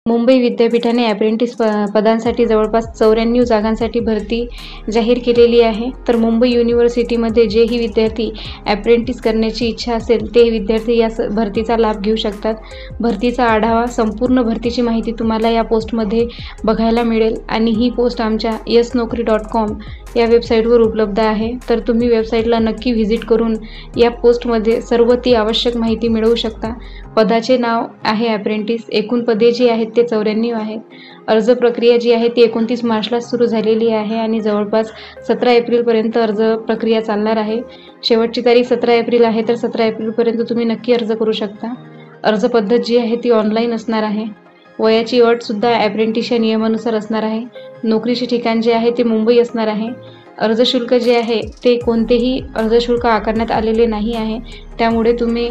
मुंबई विद्यापीठाने अप्रेंटिस पदांसाठी जवळपास 94 जागांसाठी भरती जाहीर केलेली आहे। तर मुंबई युनिव्हर्सिटीमध्ये जेही विद्यार्थी अप्रेंटिस करण्याची इच्छा असेल ते विद्यार्थी या भरतीचा लाभ घेऊ शकतात। भरतीचा आढावा, संपूर्ण भरतीची माहिती तुम्हाला या पोस्टमध्ये बघायला मिळेल आणि ही पोस्ट आमच्या yesnaukri.com या वेबसाईटवर उपलब्ध आहे। तर तुम्ही वेबसाईटला नक्की व्हिजिट करून या पोस्टमध्ये सर्व ती आवश्यक माहिती मिळवू शकता। पदाचे नाव आहे अप्रेंटिस। एकूण पदे जी आहेत ते 94 आहेत। अर्ज प्रक्रिया जी आहे ती 29 मार्चला सुरू झालेली आहे आणि जवळपास 17 एप्रिलपर्यंत अर्ज प्रक्रिया चालणार आहे। शेवटची तारीख 17 एप्रिल आहे, तर 17 एप्रिलपर्यंत तुम्ही नक्की अर्ज करू शकता। अर्ज पद्धत जी आहे ती ऑनलाईन असणार आहे। वयाची अट सुद्धा अप्रेंटिसच्या नियमानुसार असणार आहे। नोकरीचे ठिकाण जे आहे ते मुंबई असणार आहे। अर्ज शुल्क जे आहे ते कोणतेही अर्ज शुल्क आकारण्यात आलेले नाही आहे, त्यामुळे तुम्ही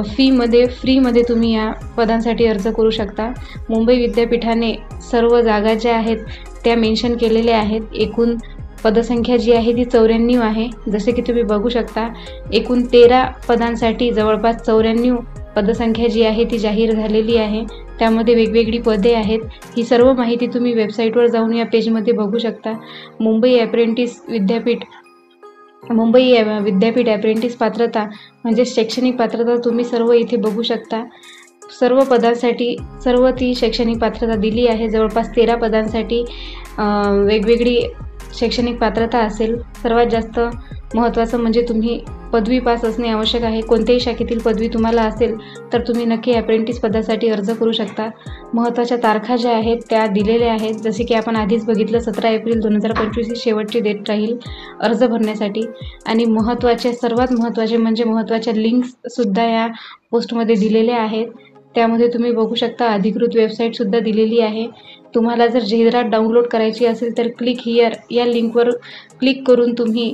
फ्रीमध्ये तुम्ही या पदांसाठी अर्ज करू शकता। मुंबई विद्यापीठाने सर्व जागा ज्या आहेत त्या मेन्शन केलेल्या आहेत। एकूण पदसंख्या जी आहे ती 94 आहे। जसे की तुम्ही बघू शकता, एकूण 13 पदांसाठी जवळपास 94 पदसंख्या जी आहे ती जाहीर झालेली आहे। त्यामध्ये वेगवेगळी पदे आहेत। ही सर्व माहिती तुम्ही वेबसाईटवर जाऊन या पेजमध्ये बघू शकता। मुंबई विद्यापीठ अप्रेंटिस पात्रता म्हणजे शैक्षणिक पात्रता तुम्ही सर्व इथे बघू शकता। सर्व पदांसाठी सर्व ती शैक्षणिक पात्रता दिली आहे। जवळपास 13 पदांसाठी वेगवेगळी शैक्षणिक पात्रता असेल। सर्वात जास्त महत्त्वाचं म्हणजे तुम्ही पदवी पास असणे आवश्यक आहे। कोणत्याही शाखेतील पदवी तुम्हाला असेल तर तुम्ही नक्की अप्रेंटिस पदासाठी अर्ज करू शकता। महत्त्वाच्या तारखा ज्या आहेत त्या दिलेल्या आहेत। जसे की आपण आधीच बघितलं, 17 एप्रिल 2025 ही शेवटची डेट राहील अर्ज भरण्यासाठी। आणि सर्वात महत्त्वाचे म्हणजे महत्त्वाच्या लिंक्ससुद्धा या पोस्टमध्ये दिलेल्या आहेत। त्यामध्ये तुम्ही बघू शकता अधिकृत वेबसाईटसुद्धा दिलेली आहे। तुम्हाला जर जाहिरात डाउनलोड करायची असेल तर क्लिक हिअर या लिंकवर क्लिक करून तुम्ही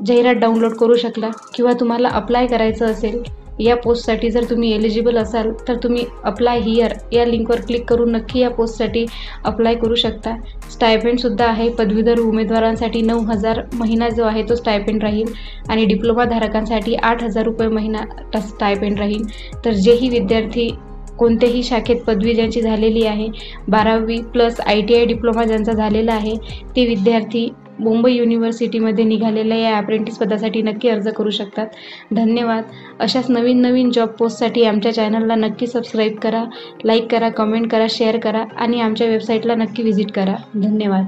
जाहिरात डाउनलोड करू शकता। किंवा तुम्हाला अप्लाय करायचं असेल या पोस्टसाठी, जर तुम्ही एलिजिबल असाल तर तुम्ही अप्लाय हिअर या लिंकवर क्लिक करून नक्की या पोस्टसाठी अप्लाय करू शकता। स्टायपेंडसुद्धा आहे। पदवीधर उमेदवारांसाठी 9,000 महिना जो आहे तो स्टायपेंड राहील आणि डिप्लोमा धारकांसाठी 8,000 रुपये महिना स्टायपेंड राहील। तर जेही विद्यार्थी कोणत्याही शाखेत पदवी ज्यांची झालेली आहे, 12वी प्लस ITI डिप्लोमा ज्यांचा झालेला आहे, ते विद्यार्थी मुंबई युनिव्हर्सिटीमध्ये निघालेल्या या अप्रेंटिस पदासाठी नक्की अर्ज करू शकतात। धन्यवाद। अशाच नवीन जॉब पोस्टसाठी आमच्या चॅनलला नक्की सबस्क्राईब करा, लाईक करा, कमेंट करा, शेअर करा आणि आमच्या वेबसाईटला नक्की व्हिजिट करा। धन्यवाद।